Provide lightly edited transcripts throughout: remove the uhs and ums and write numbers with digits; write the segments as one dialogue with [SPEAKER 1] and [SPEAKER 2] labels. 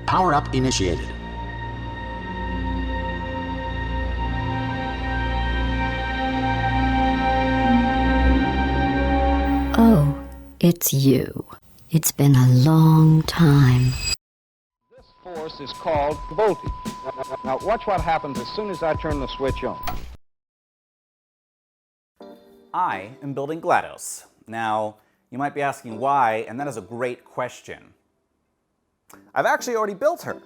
[SPEAKER 1] Power up initiated.
[SPEAKER 2] Oh, it's you. It's been a long time.
[SPEAKER 3] This force is called voltage. Now watch what happens as soon as I turn the switch on.
[SPEAKER 4] I am building GLaDOS. Now, you might be asking why, and that is a great question. I've actually already built her.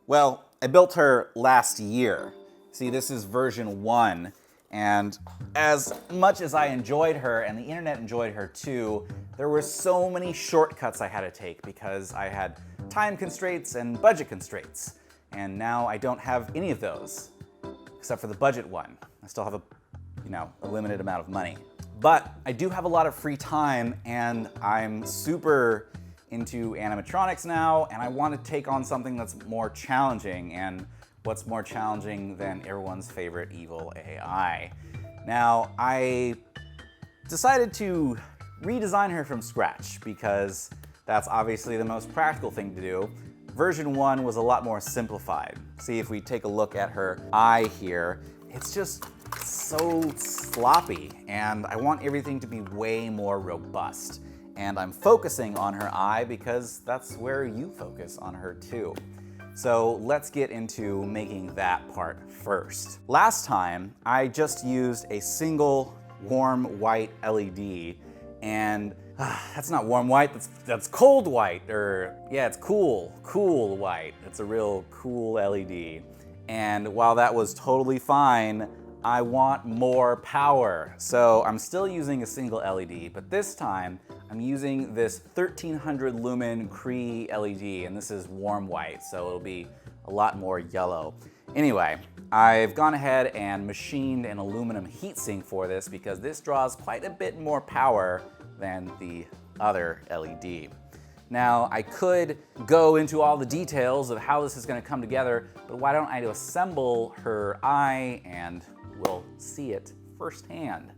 [SPEAKER 4] Well, I built her last year. See, this is version 1, and as much as I enjoyed her, and the internet enjoyed her too, there were so many shortcuts I had to take because I had time constraints and budget constraints. And now I don't have any of those, except for the budget one. I still have a limited amount of money. But I do have a lot of free time, and I'm super into animatronics now, and I want to take on something that's more challenging. And what's more challenging than everyone's favorite evil AI? Now, I decided to redesign her from scratch because that's obviously the most practical thing to do. Version 1 was a lot more simplified. See, if we take a look at her eye here, it's just so sloppy, and I want everything to be way more robust. And I'm focusing on her eye because that's where you focus on her too. So let's get into making that part first. Last time, I just used a single warm white LED, and that's not warm white, that's cold white, or yeah, it's cool white. It's a real cool LED. And while that was totally fine, I want more power. So I'm still using a single LED, but this time I'm using this 1300 lumen Cree LED, and this is warm white, so it'll be a lot more yellow. Anyway, I've gone ahead and machined an aluminum heatsink for this because this draws quite a bit more power than the other LED. Now, I could go into all the details of how this is going to come together, but why don't I assemble her eye and we'll see it firsthand.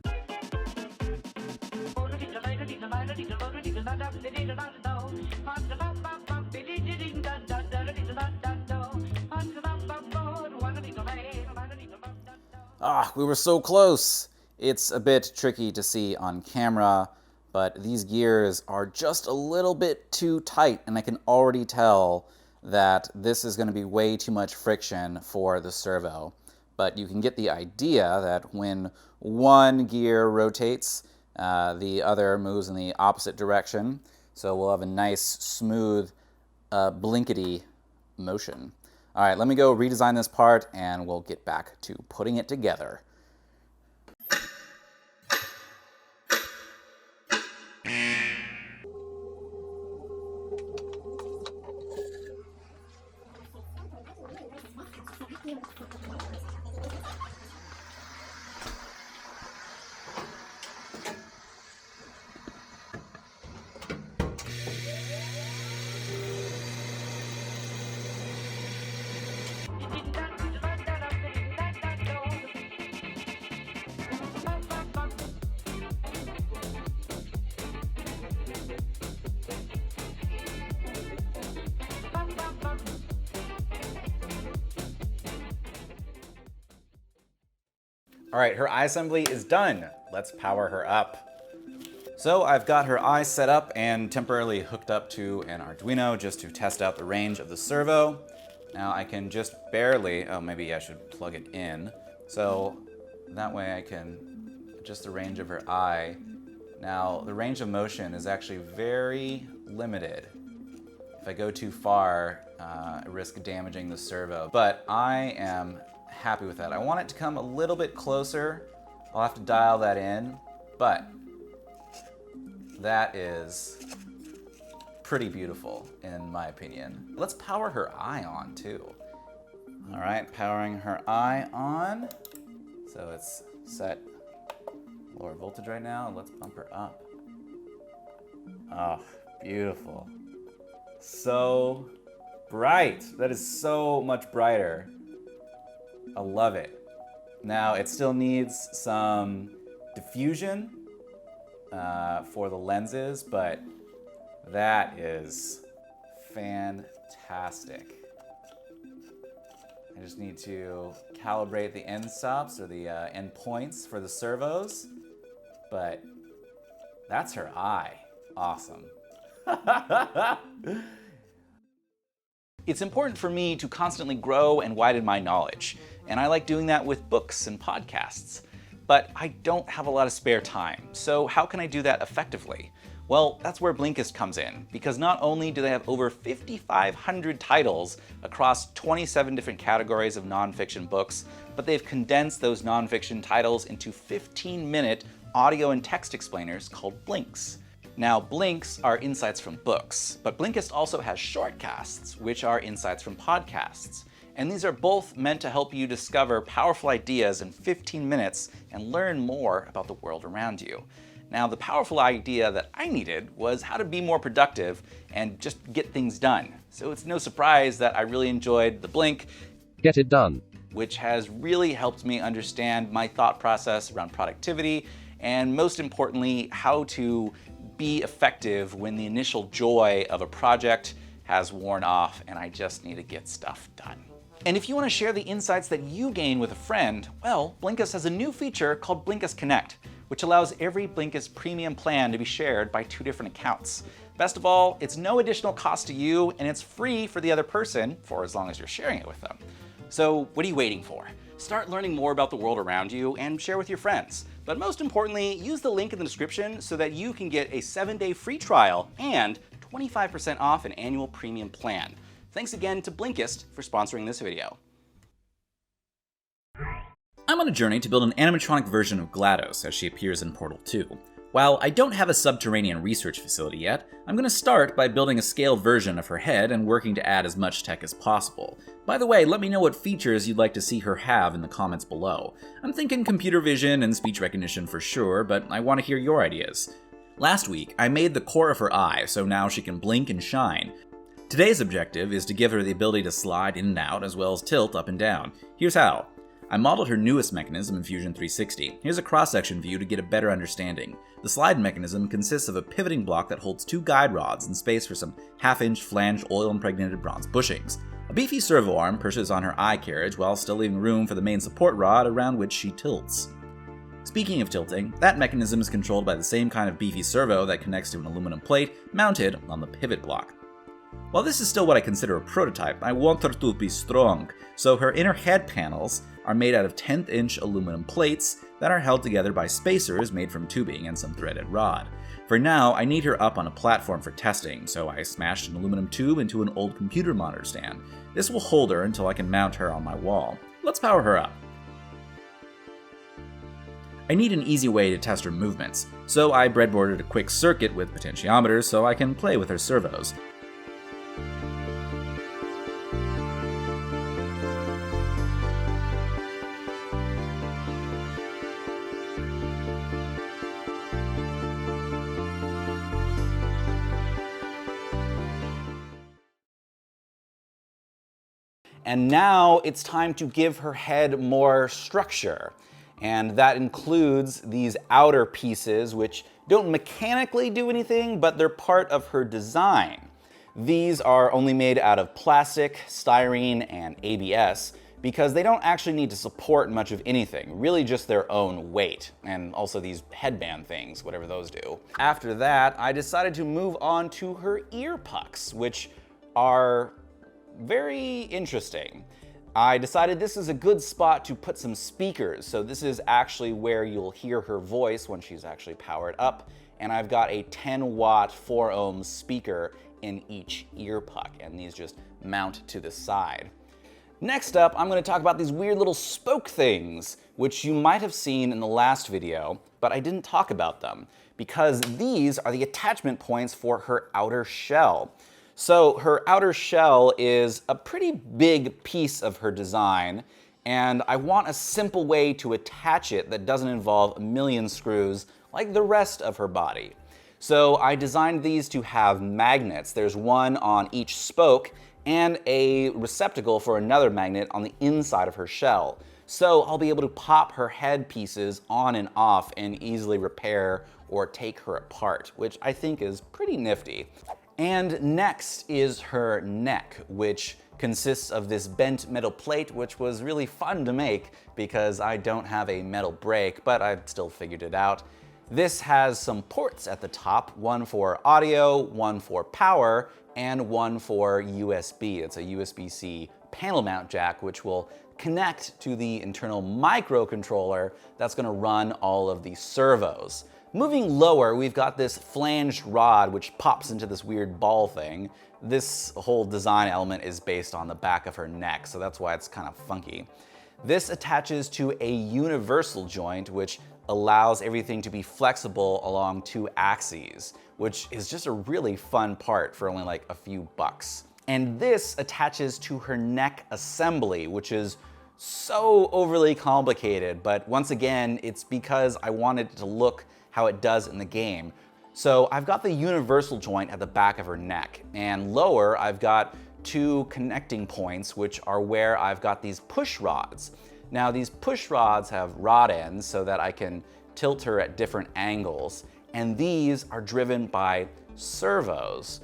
[SPEAKER 4] We were so close. It's a bit tricky to see on camera, but these gears are just a little bit too tight, and I can already tell that this is going to be way too much friction for the servo. But you can get the idea that when one gear rotates, the other moves in the opposite direction. So we'll have a nice, smooth, blinkety motion. All right, let me go redesign this part, and we'll get back to putting it together. All right, her eye assembly is done. Let's power her up. So I've got her eye set up and temporarily hooked up to an Arduino just to test out the range of the servo. Now I can just barely, maybe I should plug it in. So that way I can adjust the range of her eye. Now the range of motion is actually very limited. If I go too far, I risk damaging the servo, but I am happy with that. I want it to come a little bit closer. I'll have to dial that in, but that is pretty beautiful in my opinion. Let's power her eye on too. All right, powering her eye on. So it's set lower voltage right now. Let's bump her up. Oh, beautiful. So bright. That is so much brighter. I love it. Now it still needs some diffusion for the lenses, but that is fantastic. Fantastic. I just need to calibrate the end stops or the end points for the servos, but that's her eye. Awesome. It's important for me to constantly grow and widen my knowledge, and I like doing that with books and podcasts. But I don't have a lot of spare time, so how can I do that effectively? Well, that's where Blinkist comes in, because not only do they have over 5,500 titles across 27 different categories of nonfiction books, but they've condensed those nonfiction titles into 15-minute audio and text explainers called Blinks. Now, Blinks are insights from books, but Blinkist also has shortcasts, which are insights from podcasts. And these are both meant to help you discover powerful ideas in 15 minutes and learn more about the world around you. Now, the powerful idea that I needed was how to be more productive and just get things done. So it's no surprise that I really enjoyed the Blink,
[SPEAKER 1] Get It Done,
[SPEAKER 4] which has really helped me understand my thought process around productivity and, most importantly, how to be effective when the initial joy of a project has worn off and I just need to get stuff done. And if you want to share the insights that you gain with a friend, well, Blinkist has a new feature called Blinkist Connect, which allows every Blinkist premium plan to be shared by 2 different accounts. Best of all, it's no additional cost to you and it's free for the other person for as long as you're sharing it with them. So what are you waiting for? Start learning more about the world around you and share with your friends. But most importantly, use the link in the description so that you can get a 7-day free trial and 25% off an annual premium plan. Thanks again to Blinkist for sponsoring this video. I'm on a journey to build an animatronic version of GLaDOS as she appears in Portal 2. While I don't have a subterranean research facility yet, I'm going to start by building a scaled version of her head and working to add as much tech as possible. By the way, let me know what features you'd like to see her have in the comments below. I'm thinking computer vision and speech recognition for sure, but I want to hear your ideas. Last week, I made the core of her eye, so now she can blink and shine. Today's objective is to give her the ability to slide in and out as well as tilt up and down. Here's how. I modeled her newest mechanism in Fusion 360. Here's a cross-section view to get a better understanding. The slide mechanism consists of a pivoting block that holds 2 guide rods and space for some half-inch flanged oil-impregnated bronze bushings. A beefy servo arm perches on her eye carriage while still leaving room for the main support rod around which she tilts. Speaking of tilting, that mechanism is controlled by the same kind of beefy servo that connects to an aluminum plate mounted on the pivot block. While this is still what I consider a prototype, I want her to be strong, so her inner head panels are made out of 10th-inch aluminum plates that are held together by spacers made from tubing and some threaded rod. For now, I need her up on a platform for testing, so I smashed an aluminum tube into an old computer monitor stand. This will hold her until I can mount her on my wall. Let's power her up. I need an easy way to test her movements, so I breadboarded a quick circuit with potentiometers so I can play with her servos. And now it's time to give her head more structure. And that includes these outer pieces, which don't mechanically do anything, but they're part of her design. These are only made out of plastic, styrene, and ABS, because they don't actually need to support much of anything, really just their own weight, and also these headband things, whatever those do. After that, I decided to move on to her ear pucks, which are very interesting. I decided this is a good spot to put some speakers, so this is actually where you'll hear her voice when she's actually powered up, and I've got a 10-watt 4-ohm speaker in each ear puck, and these just mount to the side. Next up, I'm going to talk about these weird little spoke things, which you might have seen in the last video, but I didn't talk about them, because these are the attachment points for her outer shell. So her outer shell is a pretty big piece of her design, and I want a simple way to attach it that doesn't involve a million screws like the rest of her body. So I designed these to have magnets. There's one on each spoke and a receptacle for another magnet on the inside of her shell. So I'll be able to pop her head pieces on and off and easily repair or take her apart, which I think is pretty nifty. And next is her neck, which consists of this bent metal plate, which was really fun to make because I don't have a metal brake, but I still figured it out. This has some ports at the top, one for audio, one for power, and one for USB. It's a USB-C panel mount jack, which will connect to the internal microcontroller that's gonna run all of these servos. Moving lower, we've got this flanged rod which pops into this weird ball thing. This whole design element is based on the back of her neck, so that's why it's kind of funky. This attaches to a universal joint which allows everything to be flexible along 2 axes, which is just a really fun part for only like a few bucks. And this attaches to her neck assembly, which is so overly complicated, but once again, it's because I wanted it to look how it does in the game. So I've got the universal joint at the back of her neck, and lower I've got 2 connecting points, which are where I've got these push rods. Now these push rods have rod ends so that I can tilt her at different angles, and these are driven by servos.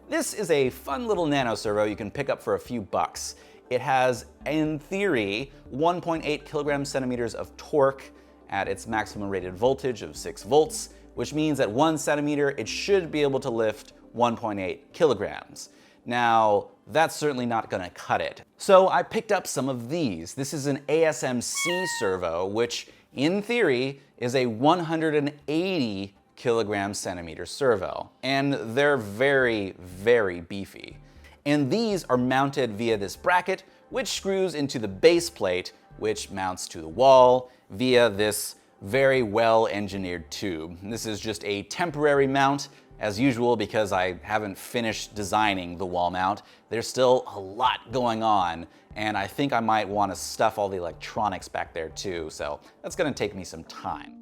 [SPEAKER 4] This is a fun little nano servo you can pick up for a few bucks. It has, in theory, 1.8 kilograms-centimeters of torque at its maximum rated voltage of 6 volts, which means at 1 centimeter it should be able to lift 1.8 kilograms. Now, that's certainly not gonna cut it. So I picked up some of these. This is an ASMC servo, which in theory is a 180 kilogram-centimeter servo. And they're very, very beefy. And these are mounted via this bracket, which screws into the base plate, which mounts to the wall via this very well-engineered tube. This is just a temporary mount, as usual, because I haven't finished designing the wall mount. There's still a lot going on, and I think I might want to stuff all the electronics back there too, so that's gonna take me some time.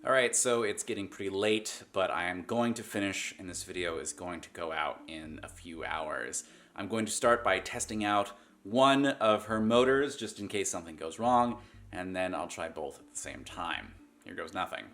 [SPEAKER 4] All right, so it's getting pretty late, but I am going to finish, and this video is going to go out in a few hours. I'm going to start by testing out one of her motors, just in case something goes wrong, and then I'll try both at the same time. Here goes nothing.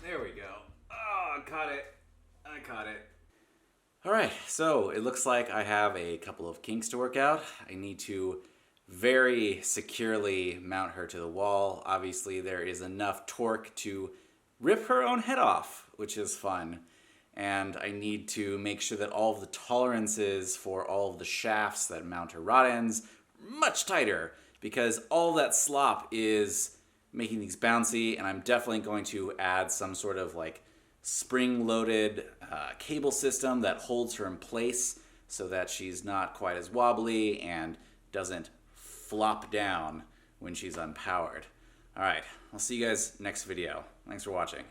[SPEAKER 4] There we go. Oh, I caught it. I caught it. All right, so it looks like I have a couple of kinks to work out. I need to very securely mount her to the wall. Obviously, there is enough torque to rip her own head off, which is fun. And I need to make sure that all of the tolerances for all of the shafts that mount her rod ends are much tighter, because all that slop is making these bouncy, and I'm definitely going to add some sort of like spring-loaded cable system that holds her in place so that she's not quite as wobbly and doesn't flop down when she's unpowered. All right, I'll see you guys next video. Thanks for watching.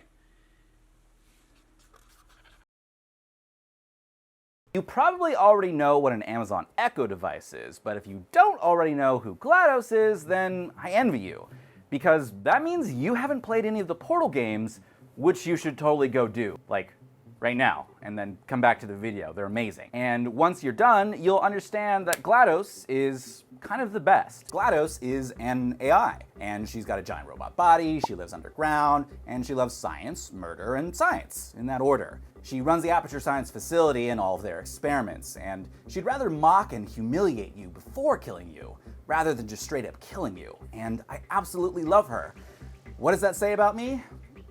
[SPEAKER 4] You probably already know what an Amazon Echo device is, but if you don't already know who GLaDOS is, then I envy you. Because that means you haven't played any of the Portal games, which you should totally go do, like right now, and then come back to the video. They're amazing. And once you're done, you'll understand that GLaDOS is kind of the best. GLaDOS is an AI, and she's got a giant robot body, she lives underground, and she loves science, murder, and science, in that order. She runs the Aperture Science facility and all of their experiments, and she'd rather mock and humiliate you before killing you, rather than just straight up killing you, and I absolutely love her. What does that say about me?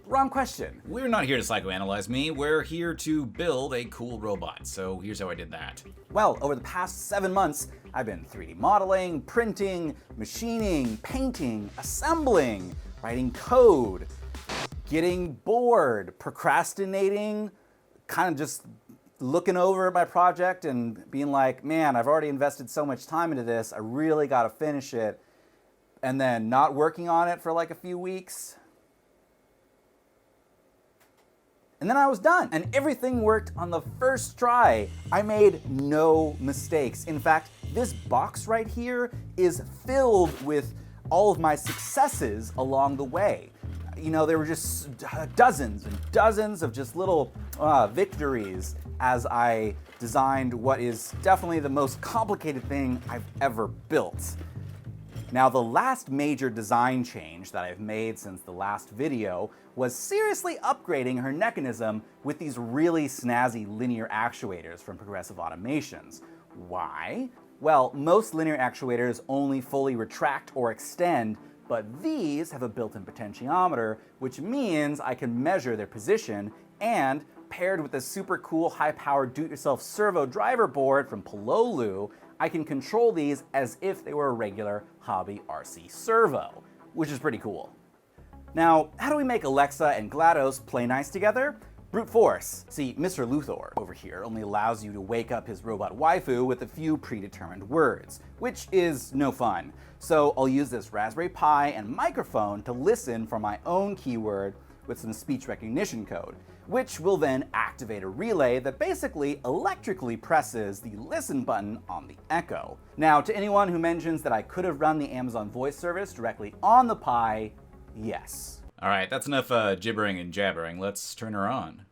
[SPEAKER 4] Wrong question.
[SPEAKER 1] We're not here to psychoanalyze me, we're here to build a cool robot, so here's how I did that.
[SPEAKER 4] Well, over the past 7 months, I've been 3D modeling, printing, machining, painting, assembling, writing code, getting bored, procrastinating, kind of just looking over at my project and being like, man, I've already invested so much time into this, I really got to finish it, and then not working on it for like a few weeks. And then I was done, and everything worked on the first try. I made no mistakes. In fact, this box right here is filled with all of my successes along the way. You know, there were just dozens and dozens of just little victories as I designed what is definitely the most complicated thing I've ever built. Now, the last major design change that I've made since the last video was seriously upgrading her mechanism with these really snazzy linear actuators from Progressive Automations. Why? Well, most linear actuators only fully retract or extend, but these have a built-in potentiometer, which means I can measure their position, and paired with a super cool high-powered do-it-yourself servo driver board from Pololu, I can control these as if they were a regular hobby RC servo, which is pretty cool. Now, how do we make Alexa and GLaDOS play nice together? Brute force. See, Mr. Luthor over here only allows you to wake up his robot waifu with a few predetermined words, which is no fun. So I'll use this Raspberry Pi and microphone to listen for my own keyword with some speech recognition code, which will then activate a relay that basically electrically presses the listen button on the Echo. Now, to anyone who mentions that I could have run the Amazon voice service directly on the Pi, yes.
[SPEAKER 1] All right, that's enough gibbering and jabbering. Let's turn her on.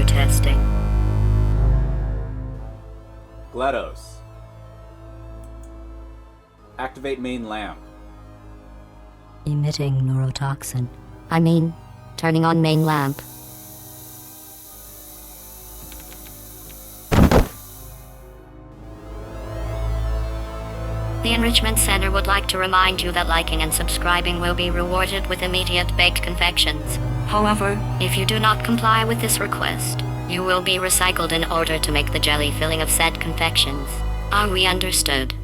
[SPEAKER 2] Testing.
[SPEAKER 1] GLaDOS. Activate main lamp.
[SPEAKER 2] Emitting neurotoxin. I mean, turning on main lamp. The Enrichment Center would like to remind you that liking and subscribing will be rewarded with immediate baked confections. However, if you do not comply with this request, you will be recycled in order to make the jelly filling of said confections. Are we understood?